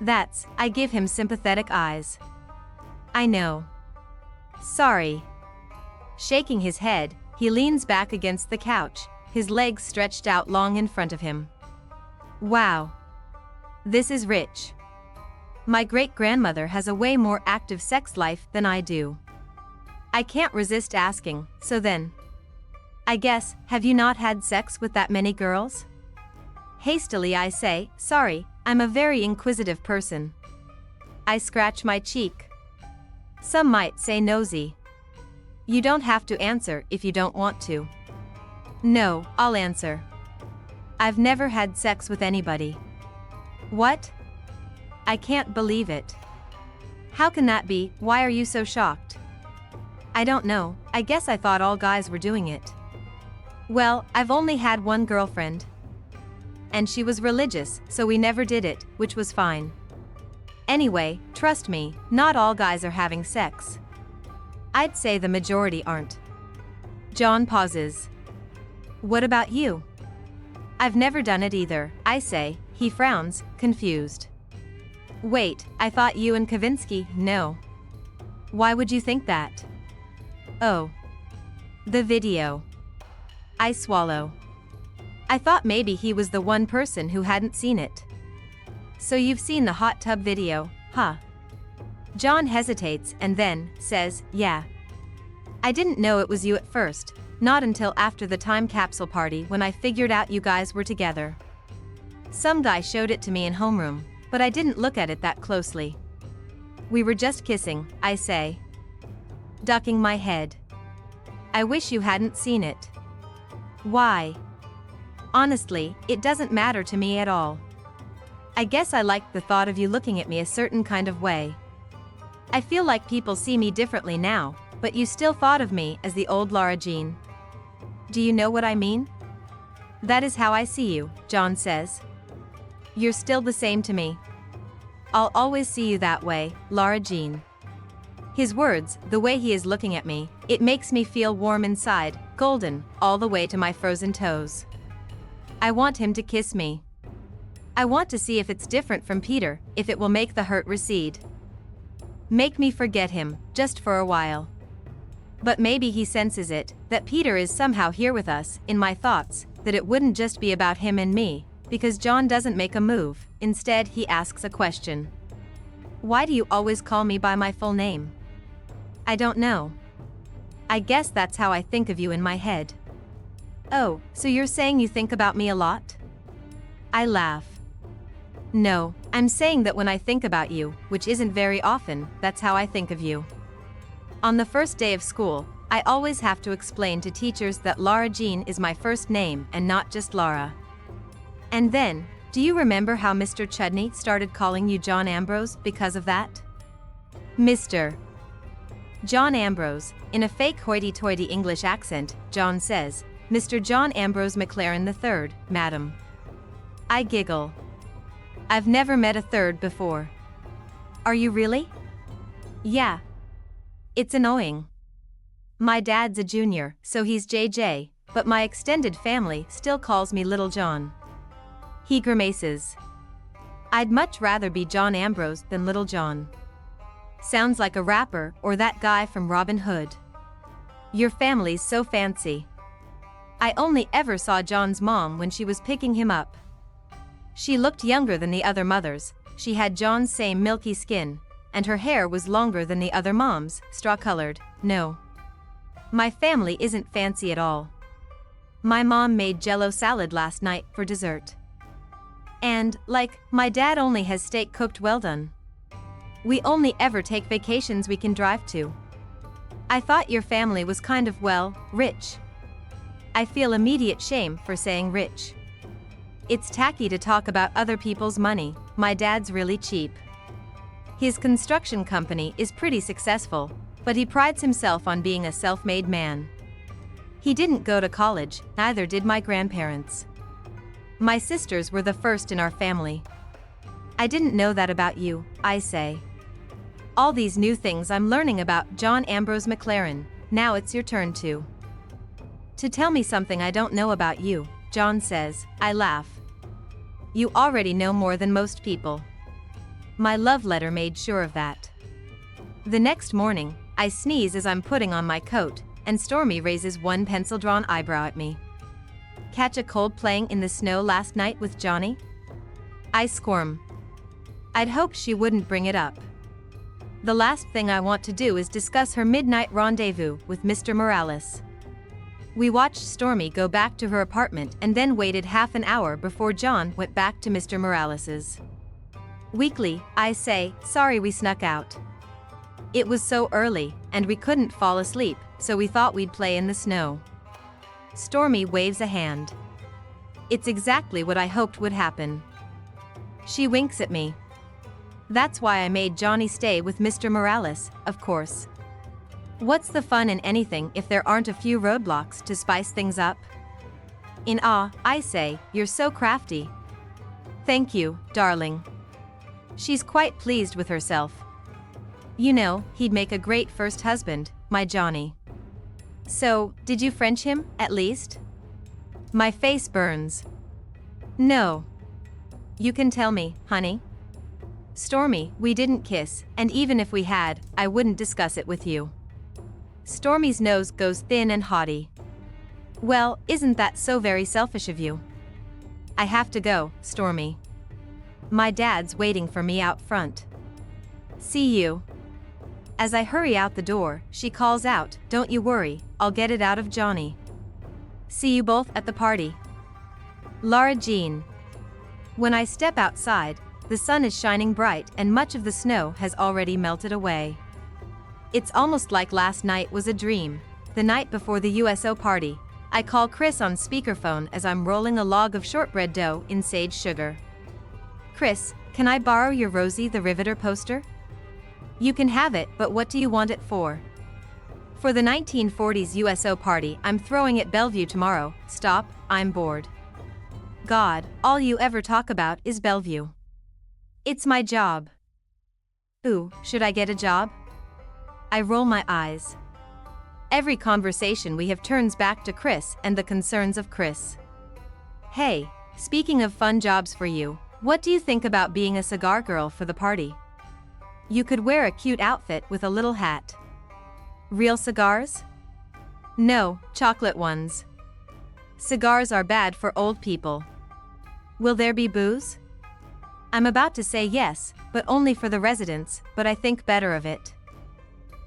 I give him sympathetic eyes. I know. Sorry. Shaking his head, he leans back against the couch, his legs stretched out long in front of him. Wow. This is rich. My great-grandmother has a way more active sex life than I do. I can't resist asking, so then. I guess, have you not had sex with that many girls? Hastily I say, sorry, I'm a very inquisitive person. I scratch my cheek. Some might say nosy. You don't have to answer if you don't want to. No, I'll answer. I've never had sex with anybody. What? I can't believe it. How can that be? Why are you so shocked? I don't know, I guess I thought all guys were doing it. Well, I've only had one girlfriend. And she was religious, so we never did it, which was fine. Anyway, trust me, not all guys are having sex. I'd say the majority aren't. John pauses. What about you? I've never done it either, I say. He frowns, confused. Wait, I thought you and Kavinsky, no. Why would you think that? Oh. The video. I swallow. I thought maybe he was the one person who hadn't seen it. So you've seen the hot tub video, huh? John hesitates and then says, yeah. I didn't know it was you at first, not until after the time capsule party when I figured out you guys were together. Some guy showed it to me in homeroom, but I didn't look at it that closely. We were just kissing, I say. Ducking my head. I wish you hadn't seen it. Why? Honestly, it doesn't matter to me at all. I guess I liked the thought of you looking at me a certain kind of way. I feel like people see me differently now, but you still thought of me as the old Lara Jean. Do you know what I mean? That is how I see you, John says. You're still the same to me. I'll always see you that way, Lara Jean. His words, the way he is looking at me, it makes me feel warm inside, golden, all the way to my frozen toes. I want him to kiss me. I want to see if it's different from Peter, if it will make the hurt recede. Make me forget him, just for a while. But maybe he senses it, that Peter is somehow here with us, in my thoughts, that it wouldn't just be about him and me, because John doesn't make a move, instead he asks a question. Why do you always call me by my full name? I don't know. I guess that's how I think of you in my head. Oh, so you're saying you think about me a lot? I laugh. No, I'm saying that when I think about you, which isn't very often, that's how I think of you. On the first day of school, I always have to explain to teachers that Lara Jean is my first name and not just Lara. And then, do you remember how Mr. Chudney started calling you John Ambrose because of that? Mr. John Ambrose, in a fake hoity-toity English accent, John says, Mr. John Ambrose McLaren III, madam. I giggle. I've never met a third before. Are you really? Yeah. It's annoying. My dad's a junior, so he's JJ, but my extended family still calls me Little John. He grimaces. I'd much rather be John Ambrose than Little John. Sounds like a rapper or that guy from Robin Hood. Your family's so fancy. I only ever saw John's mom when she was picking him up. She looked younger than the other mothers, she had John's same milky skin, and her hair was longer than the other moms, straw-colored. No. My family isn't fancy at all. My mom made Jell-O salad last night for dessert. And, my dad only has steak cooked well done. We only ever take vacations we can drive to. I thought your family was kind of, rich. I feel immediate shame for saying rich. It's tacky to talk about other people's money, my dad's really cheap. His construction company is pretty successful, but he prides himself on being a self-made man. He didn't go to college, neither did my grandparents. My sisters were the first in our family. I didn't know that about you, I say. All these new things I'm learning about John Ambrose McLaren, now it's your turn to tell me something I don't know about you, John says. I laugh. You already know more than most people. My love letter made sure of that. The next morning, I sneeze as I'm putting on my coat, and Stormy raises one pencil-drawn eyebrow at me. Catch a cold playing in the snow last night with Johnny? I squirm. I'd hoped she wouldn't bring it up. The last thing I want to do is discuss her midnight rendezvous with Mr. Morales. We watched Stormy go back to her apartment and then waited half an hour before John went back to Mr. Morales's. Weakly, I say, sorry we snuck out. It was so early, and we couldn't fall asleep, so we thought we'd play in the snow. Stormy waves a hand. It's exactly what I hoped would happen. She winks at me. That's why I made Johnny stay with Mr. Morales, of course. What's the fun in anything if there aren't a few roadblocks to spice things up? In awe, I say, you're so crafty. Thank you, darling. She's quite pleased with herself. You know, he'd make a great first husband, my Johnny. So, did you French him, at least? My face burns. No. You can tell me, honey. Stormy, we didn't kiss, and even if we had, I wouldn't discuss it with you. Stormy's nose goes thin and haughty. Well, isn't that so very selfish of you? I have to go, Stormy. My dad's waiting for me out front. See you. As I hurry out the door, she calls out, don't you worry, I'll get it out of Johnny. See you both at the party. Lara Jean. When I step outside, the sun is shining bright and much of the snow has already melted away. It's almost like last night was a dream, the night before the USO party. I call Chris on speakerphone as I'm rolling a log of shortbread dough in sage sugar. Chris, can I borrow your Rosie the Riveter poster? You can have it, but what do you want it for? For the 1940s USO party I'm throwing at Bellevue tomorrow. Stop, I'm bored. God, all you ever talk about is Bellevue. It's my job. Ooh, should I get a job? I roll my eyes. Every conversation we have turns back to Chris and the concerns of Chris. Hey, speaking of fun jobs for you, what do you think about being a cigar girl for the party? You could wear a cute outfit with a little hat. Real cigars? No, chocolate ones. Cigars are bad for old people. Will there be booze? I'm about to say yes, but only for the residents, but I think better of it.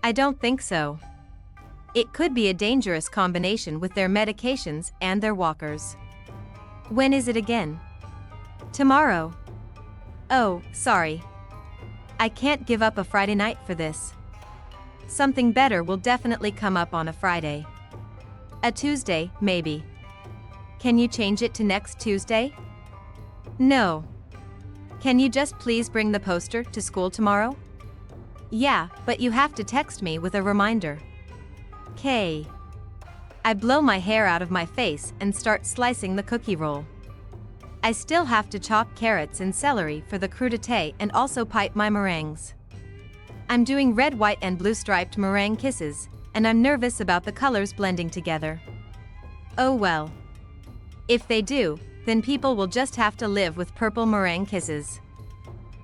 I don't think so. It could be a dangerous combination with their medications and their walkers. When is it again? Tomorrow. Oh, sorry. I can't give up a Friday night for this. Something better will definitely come up on a Friday. A Tuesday, maybe. Can you change it to next Tuesday? No. Can you just please bring the poster to school tomorrow? Yeah, but you have to text me with a reminder. K. I blow my hair out of my face and start slicing the cookie roll. I still have to chop carrots and celery for the crudité and also pipe my meringues. I'm doing red, white and blue striped meringue kisses, and I'm nervous about the colors blending together. Oh well. If they do, then people will just have to live with purple meringue kisses.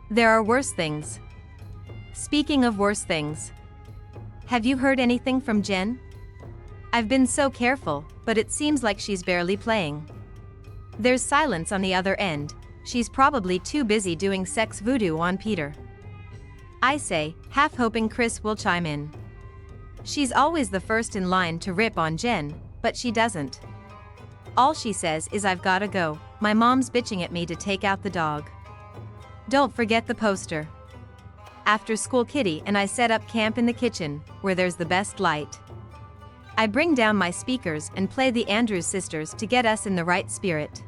There are worse things. Speaking of worse things. Have you heard anything from Jen? I've been so careful, but it seems like she's barely playing. There's silence on the other end. She's probably too busy doing sex voodoo on Peter. I say, half hoping Chris will chime in. She's always the first in line to rip on Jen, but she doesn't. All she says is I've gotta go, my mom's bitching at me to take out the dog. Don't forget the poster. After school Kitty and I set up camp in the kitchen, where there's the best light. I bring down my speakers and play the Andrews Sisters to get us in the right spirit.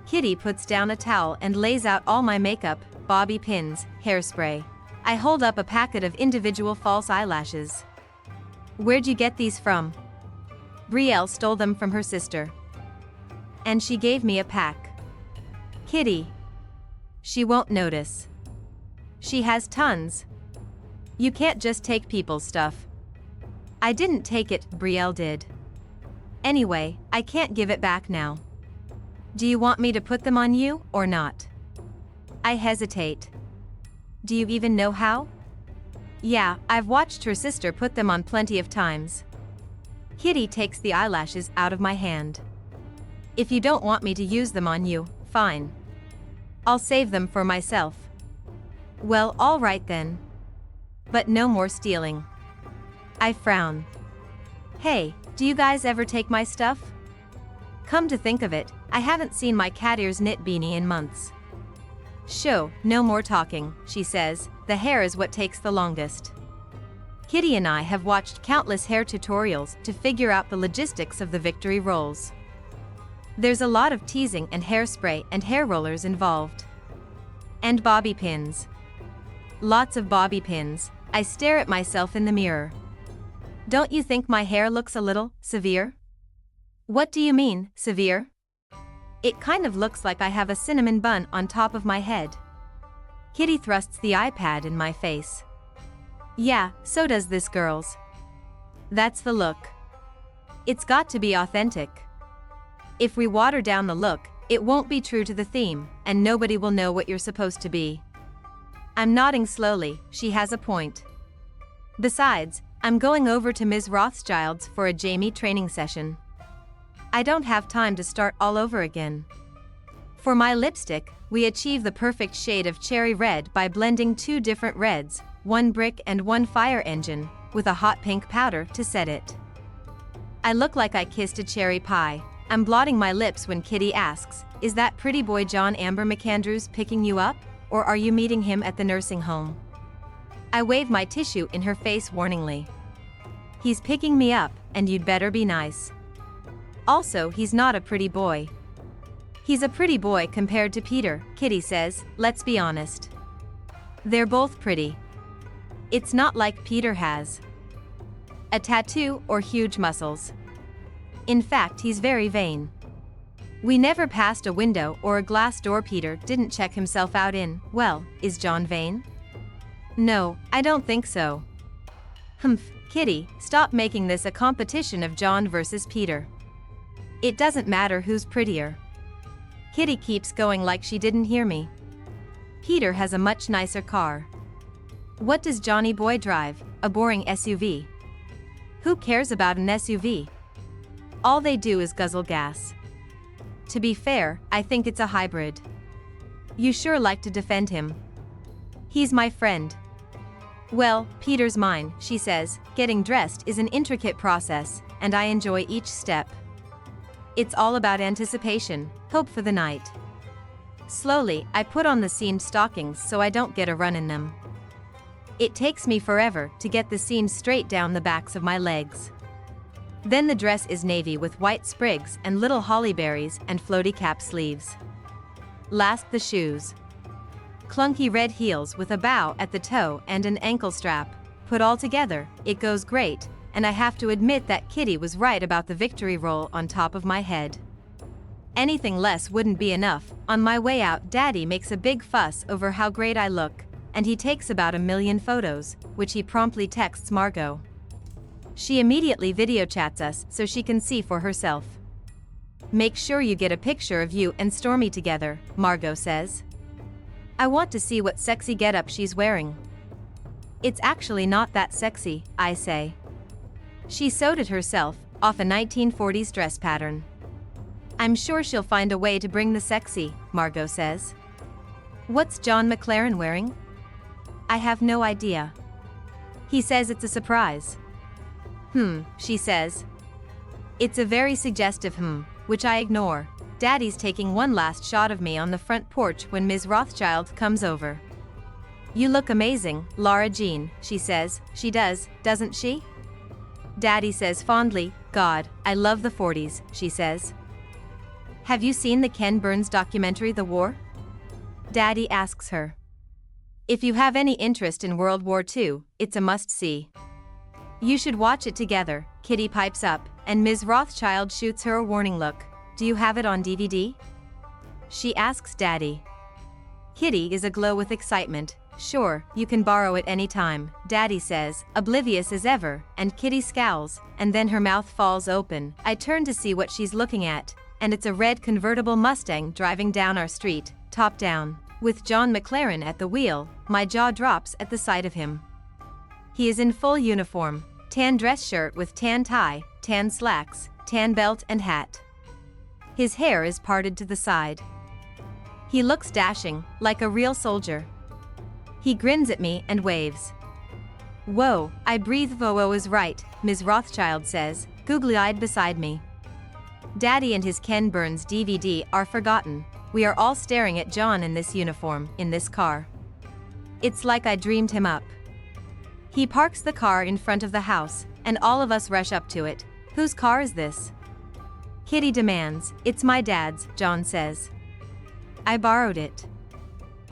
Kitty puts down a towel and lays out all my makeup, bobby pins, hairspray. I hold up a packet of individual false eyelashes. Where'd you get these from? Brielle stole them from her sister. And she gave me a pack. Kitty. She won't notice. She has tons. You can't just take people's stuff. I didn't take it, Brielle did. Anyway, I can't give it back now. Do you want me to put them on you, or not? I hesitate. Do you even know how? Yeah, I've watched her sister put them on plenty of times. Kitty takes the eyelashes out of my hand. If you don't want me to use them on you, fine. I'll save them for myself. Well, all right then. But no more stealing. I frown. Hey, do you guys ever take my stuff? Come to think of it, I haven't seen my cat ears knit beanie in months. Sho, no more talking, she says, the hair is what takes the longest. Kitty and I have watched countless hair tutorials to figure out the logistics of the victory rolls. There's a lot of teasing and hairspray and hair rollers involved. And bobby pins. Lots of bobby pins. I stare at myself in the mirror. Don't you think my hair looks a little severe? What do you mean, severe? It kind of looks like I have a cinnamon bun on top of my head. Kitty thrusts the iPad in my face. Yeah, so does this girl's. That's the look. It's got to be authentic. If we water down the look, it won't be true to the theme, and nobody will know what you're supposed to be. I'm nodding slowly, she has a point. Besides, I'm going over to Ms. Rothschild's for a Jamie training session. I don't have time to start all over again. For my lipstick, we achieve the perfect shade of cherry red by blending two different reds, one brick and one fire engine, with a hot pink powder to set it. I look like I kissed a cherry pie. I'm blotting my lips when Kitty asks, is that pretty boy John Amber McAndrews picking you up, or are you meeting him at the nursing home? I wave my tissue in her face warningly. He's picking me up, and you'd better be nice. Also, he's not a pretty boy. He's a pretty boy compared to Peter, Kitty says, let's be honest. They're both pretty. It's not like Peter has a tattoo or huge muscles. In fact, he's very vain. We never passed a window or a glass door Peter didn't check himself out in. Well, is John vain? No, I don't think so. Humph, Kitty, stop making this a competition of John versus Peter. It doesn't matter who's prettier. Kitty keeps going like she didn't hear me. Peter has a much nicer car. What does Johnny Boy drive? A boring SUV. Who cares about an SUV? All they do is guzzle gas. To be fair, I think it's a hybrid. You sure like to defend him. He's my friend. Well, Peter's mine, she says. Getting dressed is an intricate process, and I enjoy each step. It's all about anticipation, hope for the night. Slowly, I put on the seamed stockings so I don't get a run in them. It takes me forever to get the seams straight down the backs of my legs. Then the dress is navy with white sprigs and little holly berries and floaty cap sleeves. Last, the shoes. Clunky red heels with a bow at the toe and an ankle strap. Put all together, it goes great, and I have to admit that Kitty was right about the victory roll on top of my head. Anything less wouldn't be enough. On my way out, Daddy makes a big fuss over how great I look, and he takes about 1 million photos, which he promptly texts Margot. She immediately video chats us so she can see for herself. Make sure you get a picture of you and Stormy together, Margot says. I want to see what sexy getup she's wearing. It's actually not that sexy, I say. She sewed it herself, off a 1940s dress pattern. I'm sure she'll find a way to bring the sexy, Margot says. What's John McLaren wearing? I have no idea. He says it's a surprise. She says. It's a very suggestive which I ignore. Daddy's taking one last shot of me on the front porch when Ms. Rothschild comes over. You look amazing, Lara Jean, she says. She does, doesn't she? Daddy says fondly, God, I love the 40s, she says. Have you seen the Ken Burns documentary The War? Daddy asks her. If you have any interest in World War II, it's a must-see. You should watch it together, Kitty pipes up, and Ms. Rothschild shoots her a warning look. Do you have it on DVD? She asks Daddy. Kitty is aglow with excitement. Sure, you can borrow it any time, Daddy says, oblivious as ever, and Kitty scowls, and then her mouth falls open. I turn to see what she's looking at, and it's a red convertible Mustang driving down our street, top down. With John McLaren at the wheel, my jaw drops at the sight of him. He is in full uniform, tan dress shirt with tan tie, tan slacks, tan belt and hat. His hair is parted to the side. He looks dashing, like a real soldier. He grins at me and waves. "Whoa," I breathe. "Whoa is right," Ms. Rothschild says, googly-eyed beside me. Daddy and his Ken Burns DVD are forgotten. We are all staring at John in this uniform, in this car. It's like I dreamed him up. He parks the car in front of the house, and all of us rush up to it. "Whose car is this?" Kitty demands. "It's my dad's," John says. "I borrowed it."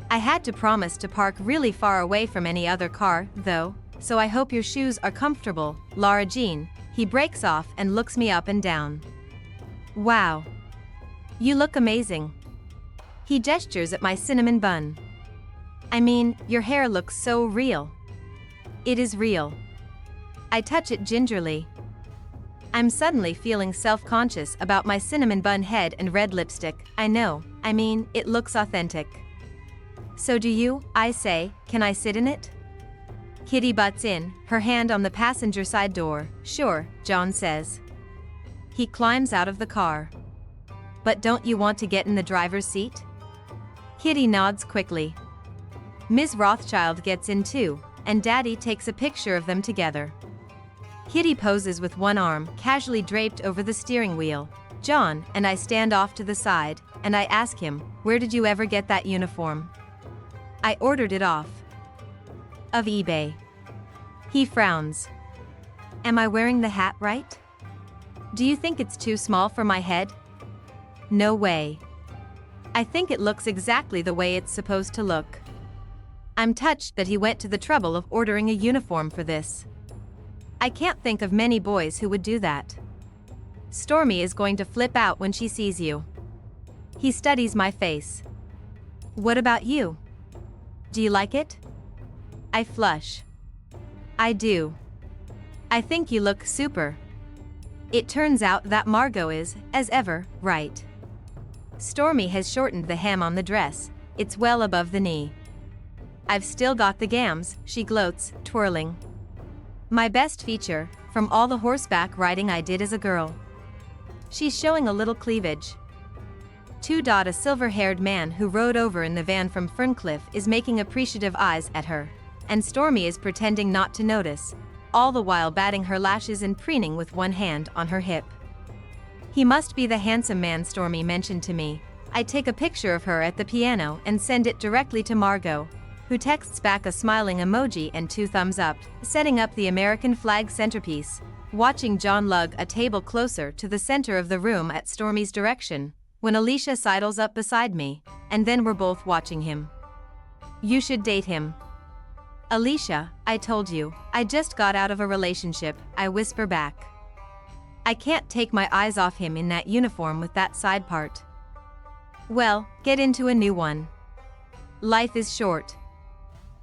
I had to promise to park really far away from any other car, though, so I hope your shoes are comfortable, Lara Jean. He breaks off and looks me up and down. "Wow. You look amazing." He gestures at my cinnamon bun. "I mean, your hair looks so real." "It is real." I touch it gingerly. I'm suddenly feeling self-conscious about my cinnamon bun head and red lipstick. I know, I mean, it looks authentic. "So do you," I say. "Can I sit in it?" Kitty butts in, her hand on the passenger side door. "Sure," John says. He climbs out of the car. "But don't you want to get in the driver's seat?" Kitty nods quickly. Ms. Rothschild gets in too, and Daddy takes a picture of them together. Kitty poses with one arm casually draped over the steering wheel. John and I stand off to the side, and I ask him, "Where did you ever get that uniform?" "I ordered it off of eBay." He frowns. "Am I wearing the hat right? Do you think it's too small for my head?" "No way. I think it looks exactly the way it's supposed to look." I'm touched that he went to the trouble of ordering a uniform for this. I can't think of many boys who would do that. "Stormy is going to flip out when she sees you." He studies my face. "What about you? Do you like it?" I flush. "I do. I think you look super." It turns out that Margot is, as ever, right. Stormy has shortened the hem on the dress. It's well above the knee. "I've still got the gams," she gloats, twirling. "My best feature, from all the horseback riding I did as a girl." She's showing a little cleavage. A silver-haired man who rode over in the van from Ferncliff is making appreciative eyes at her, and Stormy is pretending not to notice, all the while batting her lashes and preening with one hand on her hip. "He must be the handsome man Stormy mentioned to me." I take a picture of her at the piano and send it directly to Margot, who texts back a smiling emoji and 2 thumbs up, setting up the American flag centerpiece, watching John lug a table closer to the center of the room at Stormy's direction, when Alicia sidles up beside me, and then we're both watching him. "You should date him." "Alicia, I told you, I just got out of a relationship," I whisper back. I can't take my eyes off him in that uniform with that side part. "Well, get into a new one. Life is short."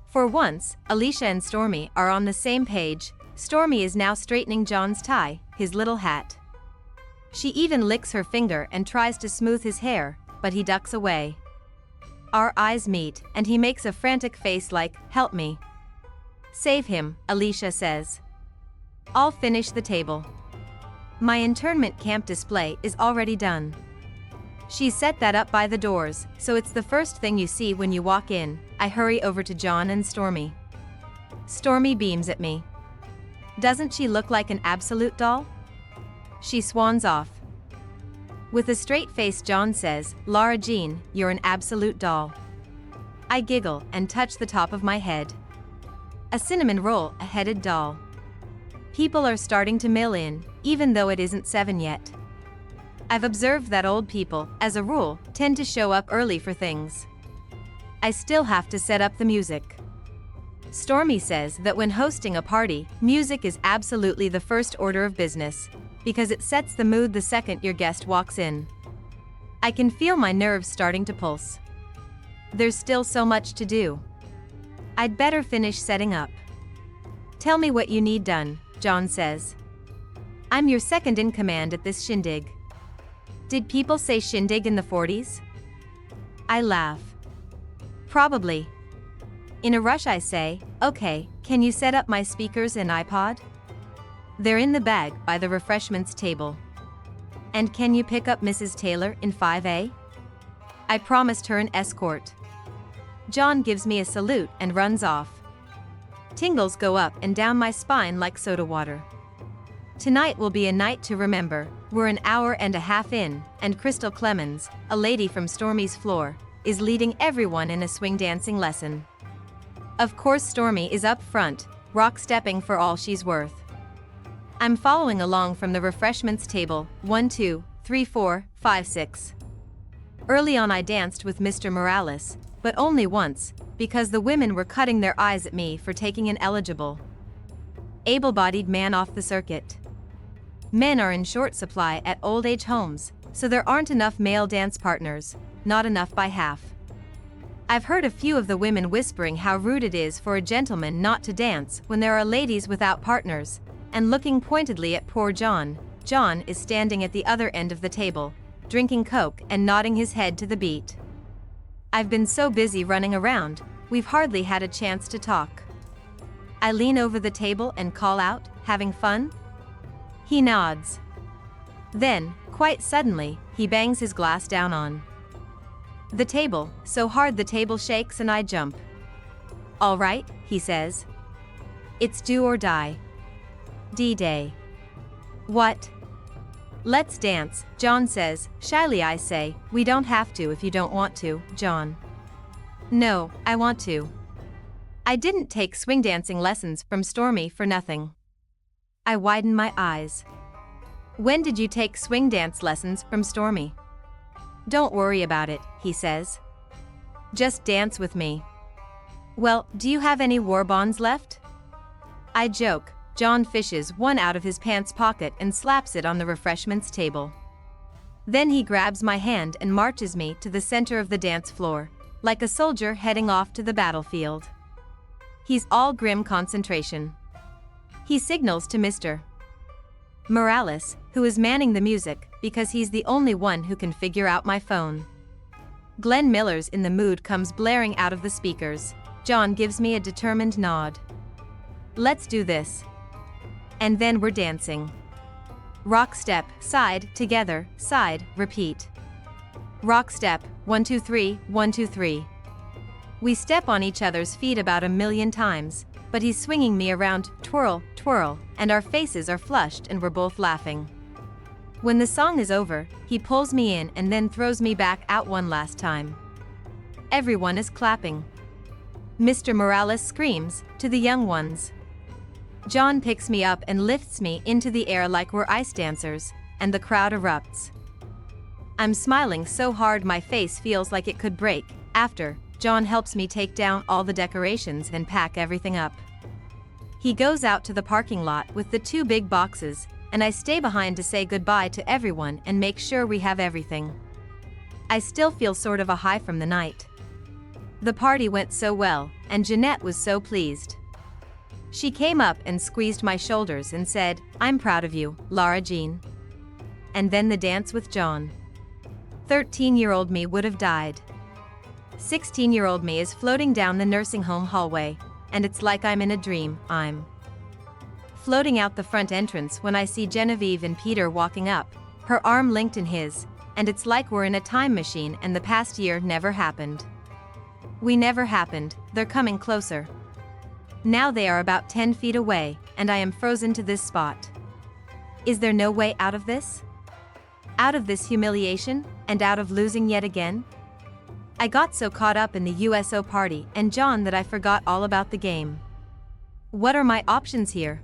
For once, Alicia and Stormy are on the same page. Stormy is now straightening John's tie, his little hat. She even licks her finger and tries to smooth his hair, but he ducks away. Our eyes meet, and he makes a frantic face like, "Help me. Save him," Alicia says. "I'll finish the table." My internment camp display is already done. She's set that up by the doors, so it's the first thing you see when you walk in. I hurry over to John and Stormy. Stormy beams at me. Doesn't she look like an absolute doll? She swans off. With a straight face, John says, "Lara Jean, you're an absolute doll." I giggle and touch the top of my head. A cinnamon roll-headed doll. People are starting to mill in, even though it isn't 7 yet. I've observed that old people, as a rule, tend to show up early for things. I still have to set up the music. Stormy says that when hosting a party, music is absolutely the first order of business, because it sets the mood the second your guest walks in. I can feel my nerves starting to pulse. There's still so much to do. I'd better finish setting up. "Tell me what you need done," John says. "I'm your second in command at this shindig." Did people say shindig in the 40s? I laugh. Probably. In a rush I say, okay, can you set up my speakers and iPod? They're in the bag by the refreshments table. And can you pick up Mrs. Taylor in 5A? I promised her an escort. John gives me a salute and runs off. Tingles go up and down my spine like soda water. Tonight will be a night to remember. We're an hour and a half in, and Crystal Clemens, a lady from Stormy's floor, is leading everyone in a swing dancing lesson. Of course Stormy is up front, rock stepping for all she's worth. I'm following along from the refreshments table, 1, 2, 3, 4, 5, 6. Early on I danced with Mr. Morales, but only once, because the women were cutting their eyes at me for taking an eligible, able-bodied man off the circuit. Men are in short supply at old age homes, so there aren't enough male dance partners, not enough by half. I've heard a few of the women whispering how rude it is for a gentleman not to dance when there are ladies without partners, and looking pointedly at poor John. John is standing at the other end of the table, drinking Coke and nodding his head to the beat. I've been so busy running around, we've hardly had a chance to talk. I lean over the table and call out, having fun? He nods. Then, quite suddenly, he bangs his glass down on the table, so hard the table shakes and I jump. All right, he says. It's do or die. D-Day. What? Let's dance, John says. Shyly I say, we don't have to if you don't want to, John. No, I want to. I didn't take swing dancing lessons from Stormy for nothing. I widen my eyes. When did you take swing dance lessons from Stormy? Don't worry about it, he says. Just dance with me. Well, do you have any war bonds left? I joke. John fishes one out of his pants pocket and slaps it on the refreshments table. Then he grabs my hand and marches me to the center of the dance floor, like a soldier heading off to the battlefield. He's all grim concentration. He signals to Mr. Morales, who is manning the music, because he's the only one who can figure out my phone. Glenn Miller's In the Mood comes blaring out of the speakers. John gives me a determined nod. Let's do this. And then we're dancing. Rock step, side, together, side, repeat. Rock step, 1, 2, 3, 1, 2, 3. We step on each other's feet about 1,000,000 times, but he's swinging me around, twirl, twirl, and our faces are flushed and we're both laughing. When the song is over, he pulls me in and then throws me back out one last time. Everyone is clapping. Mr. Morales screams to the young ones. John picks me up and lifts me into the air like we're ice dancers, and the crowd erupts. I'm smiling so hard my face feels like it could break. After, John helps me take down all the decorations and pack everything up. He goes out to the parking lot with the 2 big boxes, and I stay behind to say goodbye to everyone and make sure we have everything. I still feel sort of a high from the night. The party went so well, and Jeanette was so pleased. She came up and squeezed my shoulders and said, I'm proud of you, Lara Jean. And then the dance with John. 13-year-old me would have died. 16-year-old me is floating down the nursing home hallway, and it's like I'm in a dream. I'm floating out the front entrance when I see Genevieve and Peter walking up, her arm linked in his, and it's like we're in a time machine and the past year never happened. We never happened, they're coming closer. Now they are about 10 feet away, and I am frozen to this spot. Is there no way out of this? Out of this humiliation, and out of losing yet again? I got so caught up in the USO party and John that I forgot all about the game. What are my options here?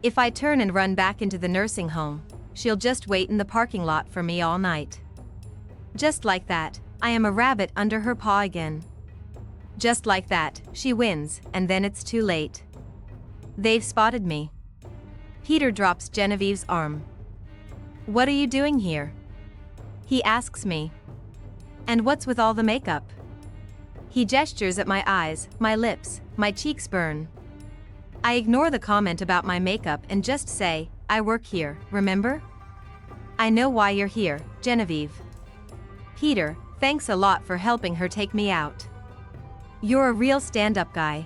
If I turn and run back into the nursing home, she'll just wait in the parking lot for me all night. Just like that, I am a rabbit under her paw again. Just like that, she wins, and then it's too late. They've spotted me. Peter drops Genevieve's arm. What are you doing here? He asks me. And what's with all the makeup? He gestures at my eyes, my lips, my cheeks burn. I ignore the comment about my makeup and just say, I work here, remember? I know why you're here, Genevieve. Peter, thanks a lot for helping her take me out. You're a real stand-up guy.